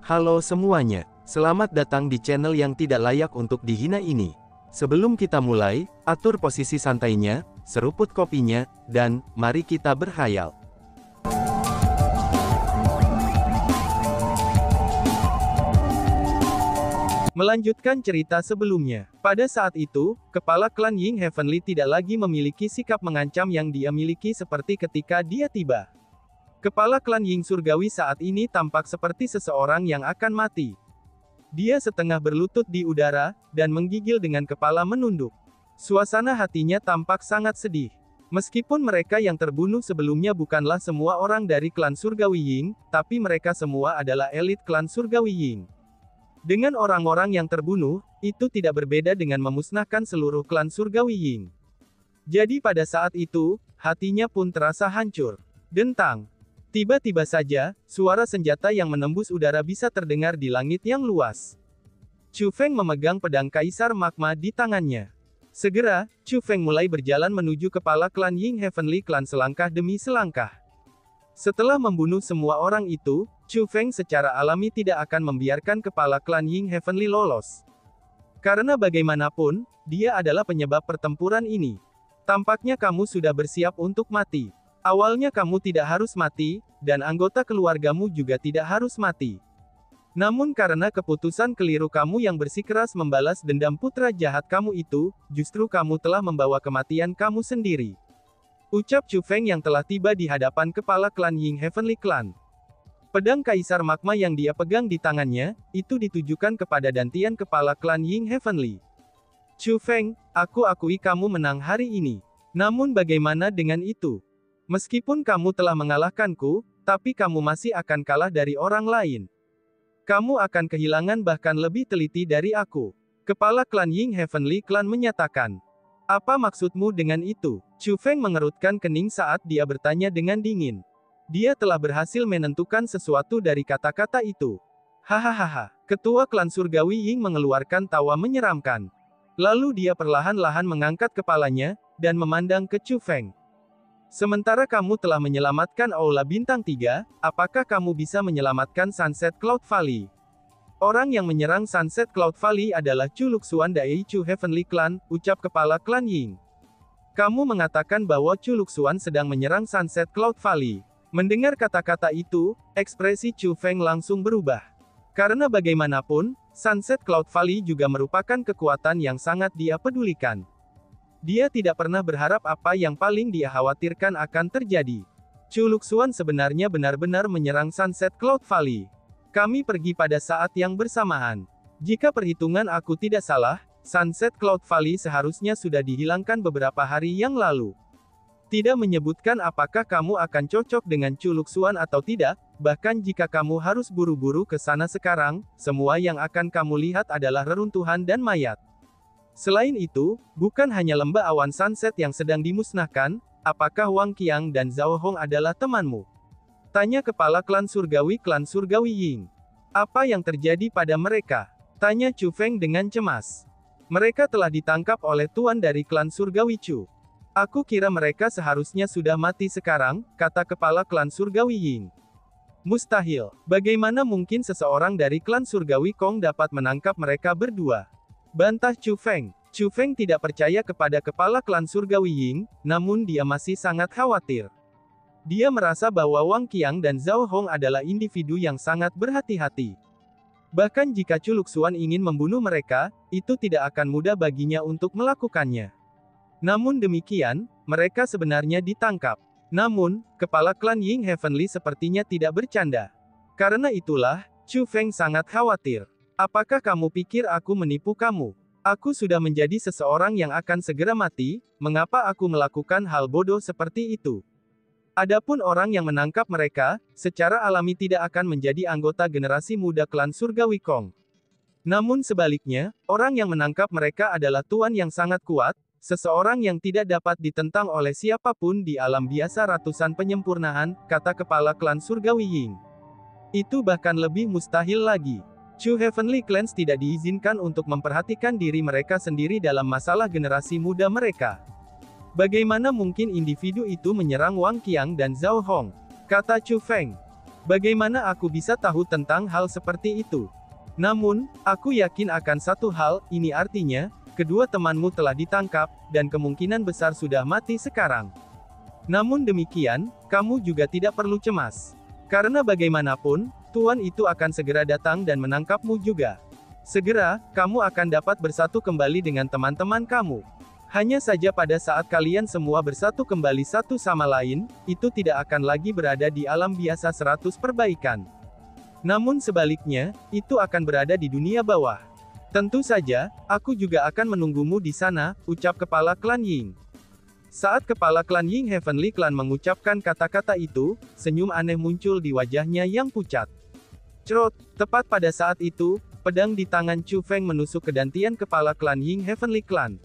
Halo semuanya, selamat datang di channel yang tidak layak untuk dihina ini. Sebelum kita mulai, atur posisi santainya, seruput kopinya, dan mari kita berkhayal. Melanjutkan cerita sebelumnya. Pada saat itu, kepala klan Ying Heavenly tidak lagi memiliki sikap mengancam yang dia miliki seperti ketika dia tiba. Kepala klan Ying Surgawi saat ini tampak seperti seseorang yang akan mati. Dia setengah berlutut di udara, dan menggigil dengan kepala menunduk. Suasana hatinya tampak sangat sedih. Meskipun mereka yang terbunuh sebelumnya bukanlah semua orang dari klan Surgawi Ying, tapi mereka semua adalah elit klan Surgawi Ying. Dengan orang-orang yang terbunuh, itu tidak berbeda dengan memusnahkan seluruh klan Surgawi Ying. Jadi pada saat itu, hatinya pun terasa hancur. Dentang. Tiba-tiba saja, suara senjata yang menembus udara bisa terdengar di langit yang luas. Chu Feng memegang pedang Kaisar Magma di tangannya. Segera, Chu Feng mulai berjalan menuju kepala klan Ying Heavenly Clan selangkah demi selangkah. Setelah membunuh semua orang itu, Chu Feng secara alami tidak akan membiarkan kepala klan Ying Heavenly lolos. Karena bagaimanapun, dia adalah penyebab pertempuran ini. Tampaknya kamu sudah bersiap untuk mati. Awalnya kamu tidak harus mati, dan anggota keluargamu juga tidak harus mati. Namun karena keputusan keliru kamu yang bersikeras membalas dendam putra jahat kamu itu, justru kamu telah membawa kematian kamu sendiri. Ucap Chu Feng yang telah tiba di hadapan kepala klan Ying Heavenly Clan. Pedang Kaisar Magma yang dia pegang di tangannya, itu ditujukan kepada dantian kepala klan Ying Heavenly. Chu Feng, aku akui kamu menang hari ini. Namun bagaimana dengan itu? Meskipun kamu telah mengalahkanku, tapi kamu masih akan kalah dari orang lain. Kamu akan kehilangan bahkan lebih teliti dari aku. Kepala klan Ying Heavenly Clan menyatakan. Apa maksudmu dengan itu? Chu Feng mengerutkan kening saat dia bertanya dengan dingin. Dia telah berhasil menentukan sesuatu dari kata-kata itu. Hahaha. Ketua klan Surgawi Ying mengeluarkan tawa menyeramkan. Lalu dia perlahan-lahan mengangkat kepalanya, dan memandang ke Chu Feng. Sementara kamu telah menyelamatkan Aula Bintang 3, apakah kamu bisa menyelamatkan Sunset Cloud Valley? Orang yang menyerang Sunset Cloud Valley adalah Chu Luxuan dari Chu Heavenly Clan, ucap kepala klan Ying. Kamu mengatakan bahwa Chu Luxuan sedang menyerang Sunset Cloud Valley. Mendengar kata-kata itu, ekspresi Chu Feng langsung berubah. Karena bagaimanapun, Sunset Cloud Valley juga merupakan kekuatan yang sangat dia pedulikan. Dia tidak pernah berharap apa yang paling dia khawatirkan akan terjadi. Chu Luxuan sebenarnya benar-benar menyerang Sunset Cloud Valley. Kami pergi pada saat yang bersamaan. Jika perhitungan aku tidak salah, Sunset Cloud Valley seharusnya sudah dihilangkan beberapa hari yang lalu. Tidak menyebutkan apakah kamu akan cocok dengan Chu Luxuan atau tidak, bahkan jika kamu harus buru-buru ke sana sekarang, semua yang akan kamu lihat adalah reruntuhan dan mayat. Selain itu, bukan hanya lembah awan sunset yang sedang dimusnahkan, apakah Wang Qiang dan Zhao Hong adalah temanmu? Tanya kepala klan Surgawi Ying. Apa yang terjadi pada mereka? Tanya Chu Feng dengan cemas. Mereka telah ditangkap oleh tuan dari klan Surgawi Chu. Aku kira mereka seharusnya sudah mati sekarang, kata kepala klan Surgawi Ying. Mustahil. Bagaimana mungkin seseorang dari klan Surgawi Kong dapat menangkap mereka berdua? Bantah Chu Feng. Chu Feng tidak percaya kepada kepala klan Surgawi Ying, namun dia masih sangat khawatir. Dia merasa bahwa Wang Qiang dan Zhao Hong adalah individu yang sangat berhati-hati. Bahkan jika Chu Luxuan ingin membunuh mereka, itu tidak akan mudah baginya untuk melakukannya. Namun demikian, mereka sebenarnya ditangkap. Namun, kepala klan Ying Heavenly sepertinya tidak bercanda. Karena itulah, Chu Feng sangat khawatir. Apakah kamu pikir aku menipu kamu? Aku sudah menjadi seseorang yang akan segera mati, mengapa aku melakukan hal bodoh seperti itu? Adapun orang yang menangkap mereka, secara alami tidak akan menjadi anggota generasi muda klan Surgawi Kong. Namun sebaliknya, orang yang menangkap mereka adalah tuan yang sangat kuat, seseorang yang tidak dapat ditentang oleh siapapun di alam biasa ratusan penyempurnaan, kata kepala klan Surgawi Ying. Itu bahkan lebih mustahil lagi. Chu Heavenly Clans tidak diizinkan untuk memperhatikan diri mereka sendiri dalam masalah generasi muda mereka. Bagaimana mungkin individu itu menyerang Wang Qiang dan Zhao Hong? Kata Chu Feng. Bagaimana aku bisa tahu tentang hal seperti itu? Namun, aku yakin akan satu hal, ini artinya, kedua temanmu telah ditangkap, dan kemungkinan besar sudah mati sekarang. Namun demikian, kamu juga tidak perlu cemas. Karena bagaimanapun, Tuan itu akan segera datang dan menangkapmu juga. Segera, kamu akan dapat bersatu kembali dengan teman-teman kamu. Hanya saja pada saat kalian semua bersatu kembali satu sama lain, itu tidak akan lagi berada di alam biasa 100 perbaikan. Namun sebaliknya, itu akan berada di dunia bawah. Tentu saja, aku juga akan menunggumu di sana, ucap kepala klan Ying. Saat kepala klan Ying Heavenly Clan mengucapkan kata-kata itu, senyum aneh muncul di wajahnya yang pucat. Cerot, tepat pada saat itu, pedang di tangan Chu Feng menusuk ke dantian kepala klan Ying Heavenly Clan.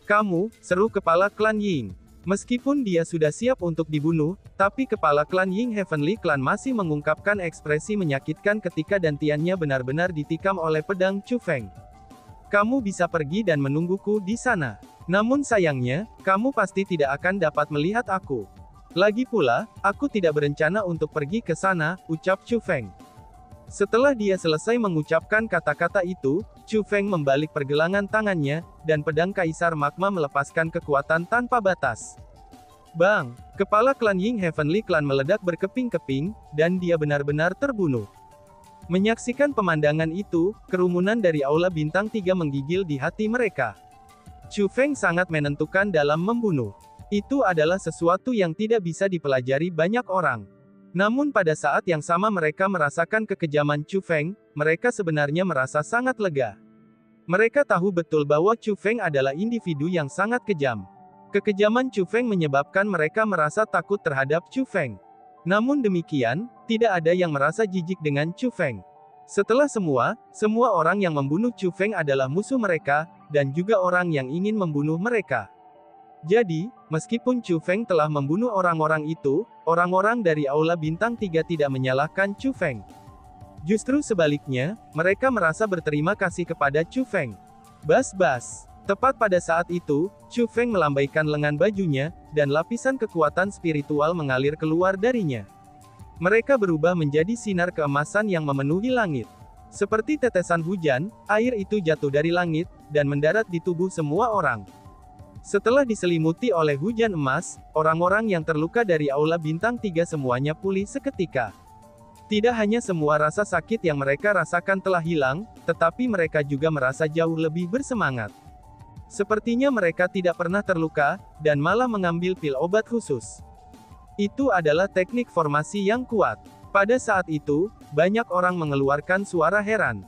Kamu, seru kepala klan Ying. Meskipun dia sudah siap untuk dibunuh, tapi kepala klan Ying Heavenly Clan masih mengungkapkan ekspresi menyakitkan ketika dantiannya benar-benar ditikam oleh pedang Chu Feng. Kamu bisa pergi dan menungguku di sana. Namun sayangnya, kamu pasti tidak akan dapat melihat aku. Lagi pula, aku tidak berencana untuk pergi ke sana, ucap Chu Feng. Setelah dia selesai mengucapkan kata-kata itu, Chu Feng membalik pergelangan tangannya, dan pedang Kaisar Magma melepaskan kekuatan tanpa batas. Bang! Kepala klan Ying Heavenly Clan meledak berkeping-keping, dan dia benar-benar terbunuh. Menyaksikan pemandangan itu, kerumunan dari Aula Bintang 3 menggigil di hati mereka. Chu Feng sangat menentukan dalam membunuh. Itu adalah sesuatu yang tidak bisa dipelajari banyak orang. Namun pada saat yang sama mereka merasakan kekejaman Chu Feng, mereka sebenarnya merasa sangat lega. Mereka tahu betul bahwa Chu Feng adalah individu yang sangat kejam. Kekejaman Chu Feng menyebabkan mereka merasa takut terhadap Chu Feng. Namun demikian, tidak ada yang merasa jijik dengan Chu Feng. Setelah semua orang yang membunuh Chu Feng adalah musuh mereka, dan juga orang yang ingin membunuh mereka. Jadi, meskipun Chu Feng telah membunuh orang-orang itu, orang-orang dari Aula Bintang 3 tidak menyalahkan Chu Feng. Justru sebaliknya, mereka merasa berterima kasih kepada Chu Feng. Bas-bas. Tepat pada saat itu, Chu Feng melambaikan lengan bajunya, dan lapisan kekuatan spiritual mengalir keluar darinya. Mereka berubah menjadi sinar keemasan yang memenuhi langit. Seperti tetesan hujan, air itu jatuh dari langit, dan mendarat di tubuh semua orang. Setelah diselimuti oleh hujan emas, orang-orang yang terluka dari Aula Bintang 3 semuanya pulih seketika. Tidak hanya semua rasa sakit yang mereka rasakan telah hilang, tetapi mereka juga merasa jauh lebih bersemangat. Sepertinya mereka tidak pernah terluka, dan malah mengambil pil obat khusus. Itu adalah teknik formasi yang kuat. Pada saat itu, banyak orang mengeluarkan suara heran.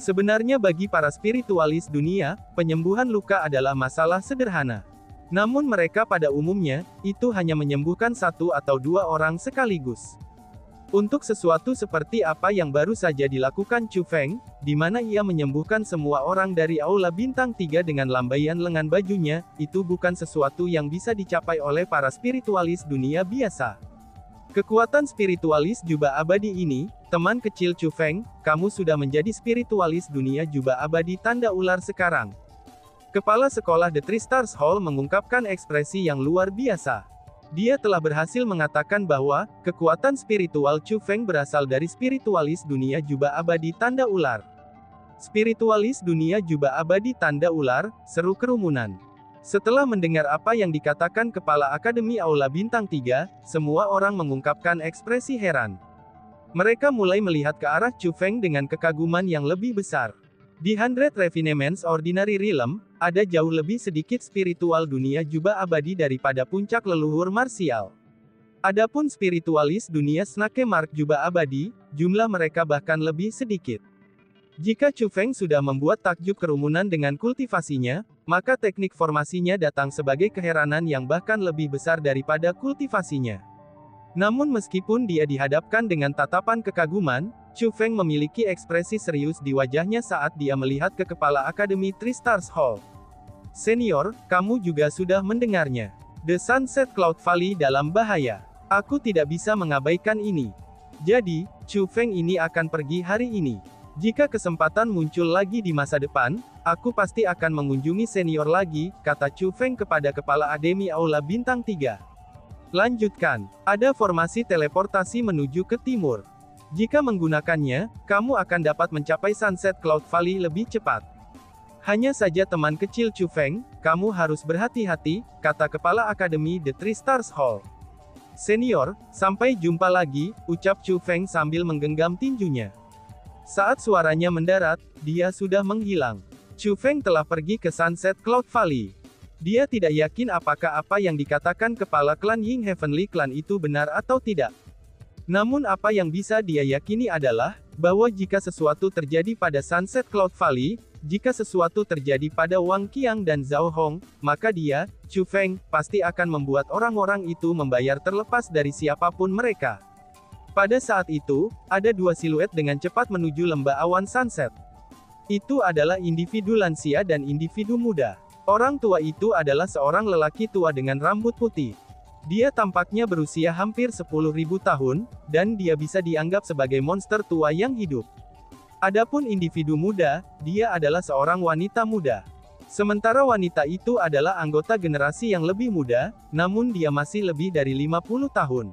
Sebenarnya bagi para spiritualis dunia, penyembuhan luka adalah masalah sederhana. Namun mereka pada umumnya, itu hanya menyembuhkan 1 atau 2 orang sekaligus. Untuk sesuatu seperti apa yang baru saja dilakukan Chu Feng, di mana ia menyembuhkan semua orang dari Aula Bintang 3 dengan lambaian lengan bajunya, itu bukan sesuatu yang bisa dicapai oleh para spiritualis dunia biasa. Kekuatan spiritualis jubah abadi ini, teman kecil Chu Feng, kamu sudah menjadi spiritualis dunia jubah abadi tanda ular sekarang. Kepala sekolah The Three Stars Hall mengungkapkan ekspresi yang luar biasa. Dia telah berhasil mengatakan bahwa, kekuatan spiritual Chu Feng berasal dari spiritualis dunia jubah abadi tanda ular. Spiritualis dunia jubah abadi tanda ular, seru kerumunan. Setelah mendengar apa yang dikatakan Kepala Akademi Aula Bintang 3, semua orang mengungkapkan ekspresi heran. Mereka mulai melihat ke arah Chu Feng dengan kekaguman yang lebih besar. Di 100 Refinements Ordinary Realm, ada jauh lebih sedikit spiritual dunia jubah abadi daripada puncak leluhur marsial. Adapun spiritualis dunia Snake Mark jubah abadi, jumlah mereka bahkan lebih sedikit. Jika Chu Feng sudah membuat takjub kerumunan dengan kultivasinya, maka teknik formasinya datang sebagai keheranan yang bahkan lebih besar daripada kultivasinya. Namun meskipun dia dihadapkan dengan tatapan kekaguman, Chu Feng memiliki ekspresi serius di wajahnya saat dia melihat ke Kepala Akademi Three Stars Hall. Senior, kamu juga sudah mendengarnya. The Sunset Cloud Valley dalam bahaya. Aku tidak bisa mengabaikan ini. Jadi, Chu Feng ini akan pergi hari ini. Jika kesempatan muncul lagi di masa depan, aku pasti akan mengunjungi senior lagi, kata Chu Feng kepada Kepala Akademi Aula Bintang 3. Lanjutkan. Ada formasi teleportasi menuju ke timur. Jika menggunakannya, kamu akan dapat mencapai Sunset Cloud Valley lebih cepat. Hanya saja teman kecil Chu Feng, kamu harus berhati-hati, kata Kepala Akademi The Three Stars Hall. Senior, sampai jumpa lagi, ucap Chu Feng sambil menggenggam tinjunya. Saat suaranya mendarat, dia sudah menghilang. Chu Feng telah pergi ke Sunset Cloud Valley. Dia tidak yakin apakah apa yang dikatakan kepala klan Ying Heavenly Clan itu benar atau tidak. Namun apa yang bisa dia yakini adalah, bahwa jika sesuatu terjadi pada Sunset Cloud Valley, jika sesuatu terjadi pada Wang Qiang dan Zhao Hong, maka dia, Chu Feng, pasti akan membuat orang-orang itu membayar terlepas dari siapapun mereka. Pada saat itu, ada dua siluet dengan cepat menuju lembah awan sunset. Itu adalah individu lansia dan individu muda. Orang tua itu adalah seorang lelaki tua dengan rambut putih. Dia tampaknya berusia hampir 10.000 tahun, dan dia bisa dianggap sebagai monster tua yang hidup. Adapun individu muda, dia adalah seorang wanita muda. Sementara wanita itu adalah anggota generasi yang lebih muda, namun dia masih lebih dari 50 tahun.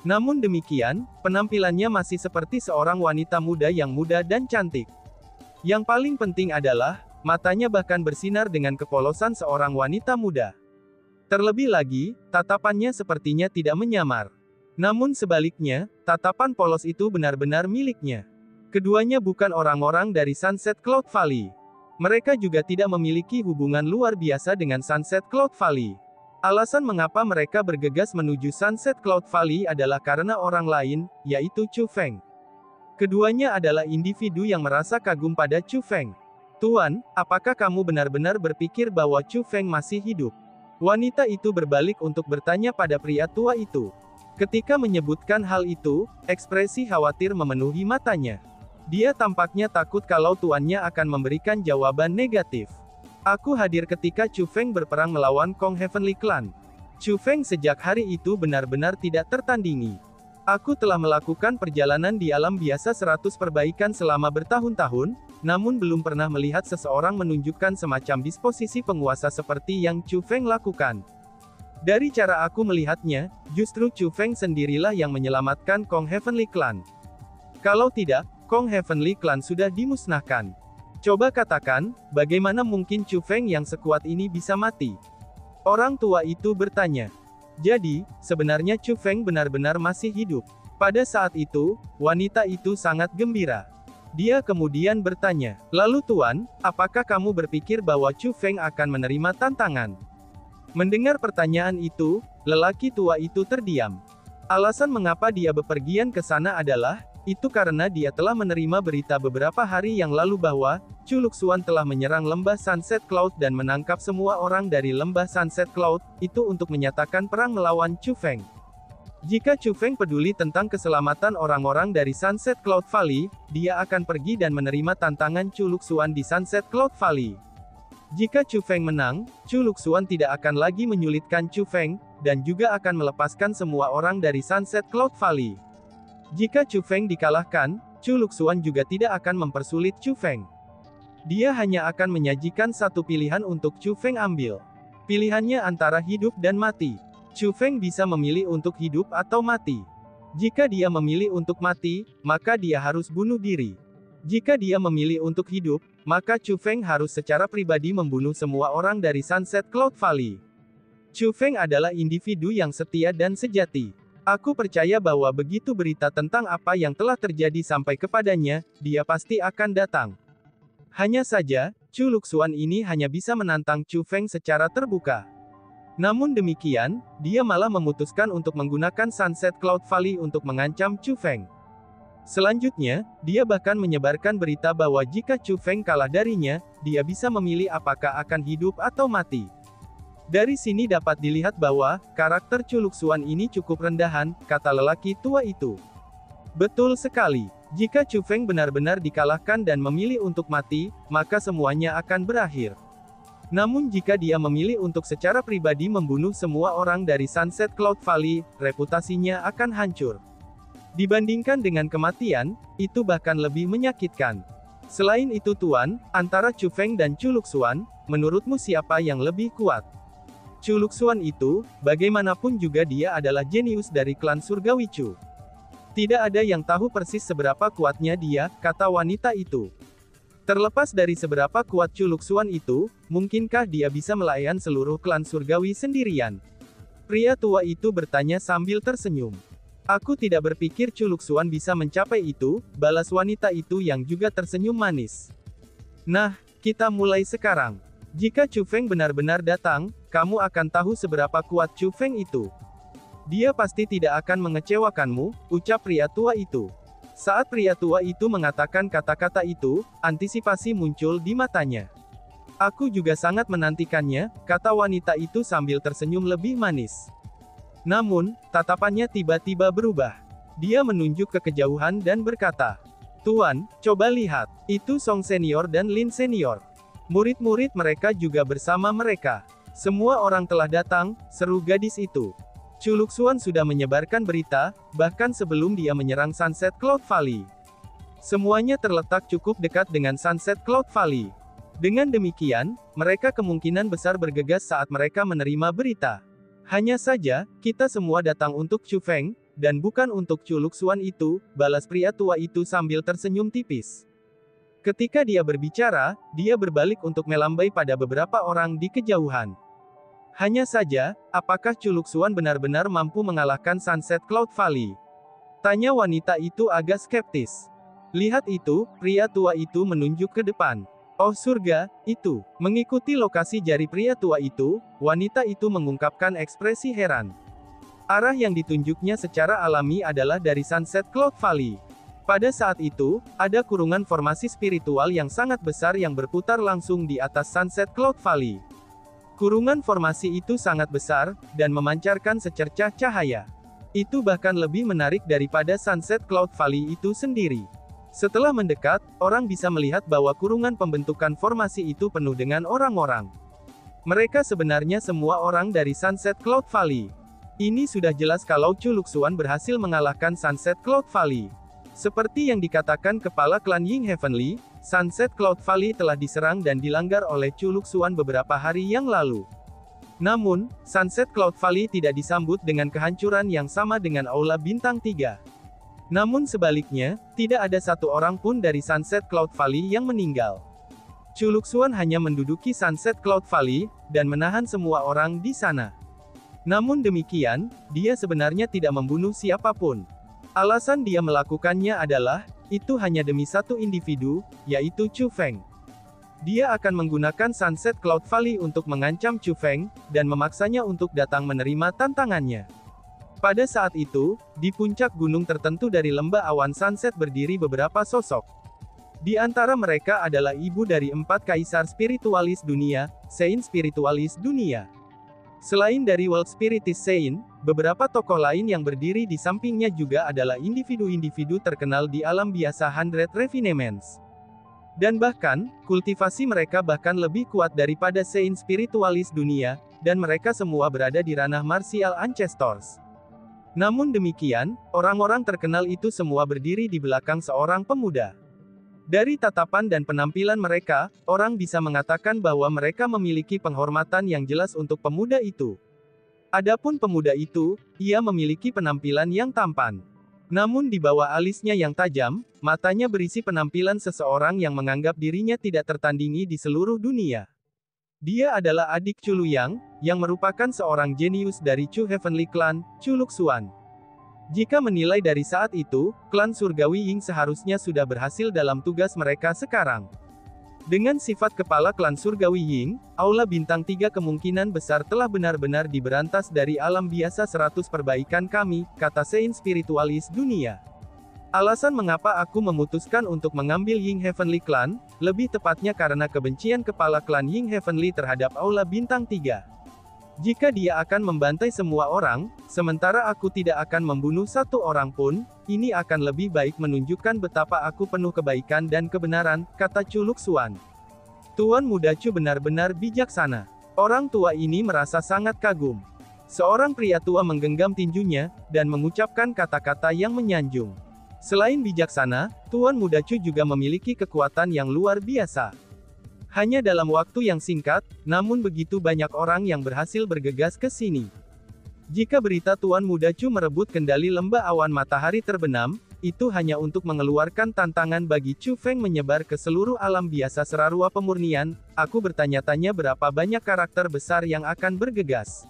Namun demikian, penampilannya masih seperti seorang wanita muda yang muda dan cantik. Yang paling penting adalah, matanya bahkan bersinar dengan kepolosan seorang wanita muda. Terlebih lagi, tatapannya sepertinya tidak menyamar. Namun sebaliknya, tatapan polos itu benar-benar miliknya. Keduanya bukan orang-orang dari Sunset Cloud Valley. Mereka juga tidak memiliki hubungan luar biasa dengan Sunset Cloud Valley. Alasan mengapa mereka bergegas menuju Sunset Cloud Valley adalah karena orang lain, yaitu Chu Feng. Keduanya adalah individu yang merasa kagum pada Chu Feng. Tuan, apakah kamu benar-benar berpikir bahwa Chu Feng masih hidup? Wanita itu berbalik untuk bertanya pada pria tua itu. Ketika menyebutkan hal itu, ekspresi khawatir memenuhi matanya. Dia tampaknya takut kalau tuannya akan memberikan jawaban negatif. Aku hadir ketika Chu Feng berperang melawan Kong Heavenly Clan. Chu Feng sejak hari itu benar-benar tidak tertandingi. Aku telah melakukan perjalanan di alam biasa 100 perbaikan selama bertahun-tahun, namun belum pernah melihat seseorang menunjukkan semacam disposisi penguasa seperti yang Chu Feng lakukan. Dari cara aku melihatnya, justru Chu Feng sendirilah yang menyelamatkan Kong Heavenly Clan. Kalau tidak, Kong Heavenly Clan sudah dimusnahkan. Coba katakan, bagaimana mungkin Chu Feng yang sekuat ini bisa mati? Orang tua itu bertanya. Jadi, sebenarnya Chu Feng benar-benar masih hidup. Pada saat itu, wanita itu sangat gembira. Dia kemudian bertanya, lalu tuan, apakah kamu berpikir bahwa Chu Feng akan menerima tantangan? Mendengar pertanyaan itu, lelaki tua itu terdiam. Alasan mengapa dia bepergian ke sana adalah, itu karena dia telah menerima berita beberapa hari yang lalu bahwa, Chu Luxuan telah menyerang lembah Sunset Cloud dan menangkap semua orang dari lembah Sunset Cloud, itu untuk menyatakan perang melawan Chu Feng. Jika Chu Feng peduli tentang keselamatan orang-orang dari Sunset Cloud Valley, dia akan pergi dan menerima tantangan Chu Luxuan di Sunset Cloud Valley. Jika Chu Feng menang, Chu Luxuan tidak akan lagi menyulitkan Chu Feng, dan juga akan melepaskan semua orang dari Sunset Cloud Valley. Jika Chu Feng dikalahkan, Chu Luxuan juga tidak akan mempersulit Chu Feng. Dia hanya akan menyajikan satu pilihan untuk Chu Feng ambil. Pilihannya antara hidup dan mati. Chu Feng bisa memilih untuk hidup atau mati. Jika dia memilih untuk mati, maka dia harus bunuh diri. Jika dia memilih untuk hidup, maka Chu Feng harus secara pribadi membunuh semua orang dari Sunset Cloud Valley. Chu Feng adalah individu yang setia dan sejati. Aku percaya bahwa begitu berita tentang apa yang telah terjadi sampai kepadanya, dia pasti akan datang. Hanya saja, Chu Luxuan ini hanya bisa menantang Chu Feng secara terbuka. Namun demikian, dia malah memutuskan untuk menggunakan Sunset Cloud Valley untuk mengancam Chu Feng. Selanjutnya, dia bahkan menyebarkan berita bahwa jika Chu Feng kalah darinya, dia bisa memilih apakah akan hidup atau mati. Dari sini dapat dilihat bahwa, karakter Chu Luxuan ini cukup rendahan, kata lelaki tua itu. Betul sekali. Jika Chu Feng benar-benar dikalahkan dan memilih untuk mati, maka semuanya akan berakhir. Namun jika dia memilih untuk secara pribadi membunuh semua orang dari Sunset Cloud Valley, reputasinya akan hancur. Dibandingkan dengan kematian, itu bahkan lebih menyakitkan. Selain itu tuan, antara Chu Feng dan Chu Luxuan, menurutmu siapa yang lebih kuat? Chu Luxuan itu, bagaimanapun juga dia adalah jenius dari klan Surgawi Chu. Tidak ada yang tahu persis seberapa kuatnya dia, kata wanita itu. Terlepas dari seberapa kuat Chu Luxuan itu, mungkinkah dia bisa melayan seluruh klan surgawi sendirian? Pria tua itu bertanya sambil tersenyum. Aku tidak berpikir Chu Luxuan bisa mencapai itu, balas wanita itu yang juga tersenyum manis. Nah, kita mulai sekarang. Jika Chu Feng benar-benar datang, kamu akan tahu seberapa kuat Chu Feng itu. Dia pasti tidak akan mengecewakanmu, ucap pria tua itu. Saat pria tua itu mengatakan kata-kata itu, antisipasi muncul di matanya. Aku juga sangat menantikannya, kata wanita itu sambil tersenyum lebih manis. Namun, tatapannya tiba-tiba berubah. Dia menunjuk ke kejauhan dan berkata, Tuan, coba lihat, itu Song Senior dan Lin Senior. Murid-murid mereka juga bersama mereka. Semua orang telah datang, seru gadis itu. Chu Luxuan sudah menyebarkan berita, bahkan sebelum dia menyerang Sunset Cloud Valley. Semuanya terletak cukup dekat dengan Sunset Cloud Valley. Dengan demikian, mereka kemungkinan besar bergegas saat mereka menerima berita. Hanya saja, kita semua datang untuk Chu Feng, dan bukan untuk Chu Luxuan itu, balas pria tua itu sambil tersenyum tipis. Ketika dia berbicara, dia berbalik untuk melambai pada beberapa orang di kejauhan. Hanya saja, apakah Chu Luxuan benar-benar mampu mengalahkan Sunset Cloud Valley? Tanya wanita itu agak skeptis. Lihat itu, pria tua itu menunjuk ke depan. Oh surga, itu. Mengikuti lokasi jari pria tua itu, wanita itu mengungkapkan ekspresi heran. Arah yang ditunjuknya secara alami adalah dari Sunset Cloud Valley. Pada saat itu, ada kurungan formasi spiritual yang sangat besar yang berputar langsung di atas Sunset Cloud Valley. Kurungan formasi itu sangat besar, dan memancarkan secercah cahaya. Itu bahkan lebih menarik daripada Sunset Cloud Valley itu sendiri. Setelah mendekat, orang bisa melihat bahwa kurungan pembentukan formasi itu penuh dengan orang-orang. Mereka sebenarnya semua orang dari Sunset Cloud Valley. Ini sudah jelas kalau Chu Luxuan berhasil mengalahkan Sunset Cloud Valley. Seperti yang dikatakan kepala klan Ying Heavenly, Sunset Cloud Valley telah diserang dan dilanggar oleh Chu Luxuan beberapa hari yang lalu. Namun, Sunset Cloud Valley tidak disambut dengan kehancuran yang sama dengan Aula Bintang 3. Namun sebaliknya, tidak ada satu orang pun dari Sunset Cloud Valley yang meninggal. Chu Luxuan hanya menduduki Sunset Cloud Valley, dan menahan semua orang di sana. Namun demikian, dia sebenarnya tidak membunuh siapapun. Alasan dia melakukannya adalah, itu hanya demi satu individu, yaitu Chu Feng. Dia akan menggunakan Sunset Cloud Valley untuk mengancam Chu Feng, dan memaksanya untuk datang menerima tantangannya. Pada saat itu, di puncak gunung tertentu dari lembah awan Sunset berdiri beberapa sosok. Di antara mereka adalah ibu dari 4 kaisar spiritualis dunia, Saint spiritualis dunia. Selain dari World Spiritist Saint, beberapa tokoh lain yang berdiri di sampingnya juga adalah individu-individu terkenal di alam biasa 100 Refinements. Dan bahkan, kultivasi mereka bahkan lebih kuat daripada Saint spiritualis dunia, dan mereka semua berada di ranah martial ancestors. Namun demikian, orang-orang terkenal itu semua berdiri di belakang seorang pemuda. Dari tatapan dan penampilan mereka, orang bisa mengatakan bahwa mereka memiliki penghormatan yang jelas untuk pemuda itu. Adapun pemuda itu, ia memiliki penampilan yang tampan. Namun di bawah alisnya yang tajam, matanya berisi penampilan seseorang yang menganggap dirinya tidak tertandingi di seluruh dunia. Dia adalah adik Chu Luyang, yang merupakan seorang jenius dari Chu Heavenly Clan, Chu Luxuan. Jika menilai dari saat itu, klan surgawi Ying seharusnya sudah berhasil dalam tugas mereka sekarang. Dengan sifat kepala klan surgawi Ying, Aula Bintang 3 kemungkinan besar telah benar-benar diberantas dari alam biasa 100 perbaikan kami, kata Saint Spiritualis dunia. Alasan mengapa aku memutuskan untuk mengambil Ying Heavenly Clan, lebih tepatnya karena kebencian kepala klan Ying Heavenly terhadap Aula Bintang 3. Jika dia akan membantai semua orang, sementara aku tidak akan membunuh satu orang pun, ini akan lebih baik menunjukkan betapa aku penuh kebaikan dan kebenaran, kata Chu Luxuan. Tuan Muda Chu benar-benar bijaksana. Orang tua ini merasa sangat kagum. Seorang pria tua menggenggam tinjunya, dan mengucapkan kata-kata yang menyanjung. Selain bijaksana, Tuan Muda Chu juga memiliki kekuatan yang luar biasa. Hanya dalam waktu yang singkat, namun begitu banyak orang yang berhasil bergegas ke sini. Jika berita Tuan Muda Chu merebut kendali lembah awan matahari terbenam, itu hanya untuk mengeluarkan tantangan bagi Chu Feng menyebar ke seluruh alam biasa serarua pemurnian. Aku bertanya-tanya berapa banyak karakter besar yang akan bergegas.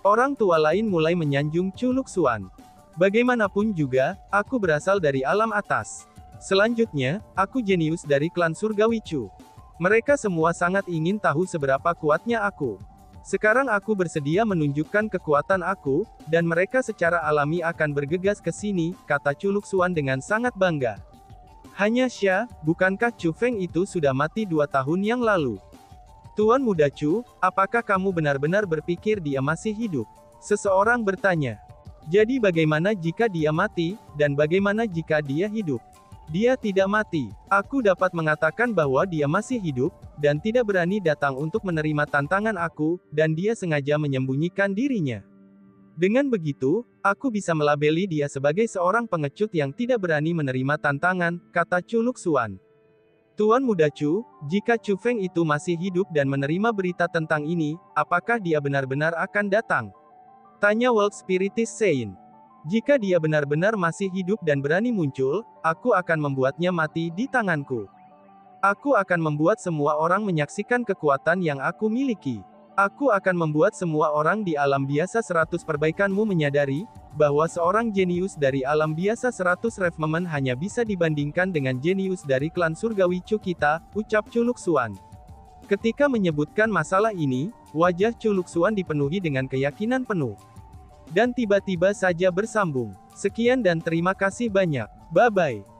Orang tua lain mulai menyanjung Chu Luxuan. Bagaimanapun juga, aku berasal dari alam atas. Selanjutnya, aku jenius dari klan surgawi Chu. Mereka semua sangat ingin tahu seberapa kuatnya aku. Sekarang aku bersedia menunjukkan kekuatan aku, dan mereka secara alami akan bergegas ke sini, kata Chu Luxuan dengan sangat bangga. Hanya Sya, bukankah Chu Feng itu sudah mati 2 tahun yang lalu? Tuan Muda Chu, apakah kamu benar-benar berpikir dia masih hidup? Seseorang bertanya. Jadi bagaimana jika dia mati, dan bagaimana jika dia hidup? Dia tidak mati. Aku dapat mengatakan bahwa dia masih hidup, dan tidak berani datang untuk menerima tantangan aku, dan dia sengaja menyembunyikan dirinya. Dengan begitu, aku bisa melabeli dia sebagai seorang pengecut yang tidak berani menerima tantangan, kata Chu Luxuan. Tuan Muda Chu, jika Chu Feng itu masih hidup dan menerima berita tentang ini, apakah dia benar-benar akan datang? Tanya World Spiritist Sein. Jika dia benar-benar masih hidup dan berani muncul, aku akan membuatnya mati di tanganku. Aku akan membuat semua orang menyaksikan kekuatan yang aku miliki. Aku akan membuat semua orang di alam biasa 100 perbaikanmu menyadari, bahwa seorang jenius dari alam biasa 100 Revenant hanya bisa dibandingkan dengan jenius dari klan surgawi Chu kita, ucap Chu Luxuan. Ketika menyebutkan masalah ini, wajah Chu Luxuan dipenuhi dengan keyakinan penuh. Dan tiba-tiba saja bersambung. Sekian dan terima kasih banyak. Bye-bye.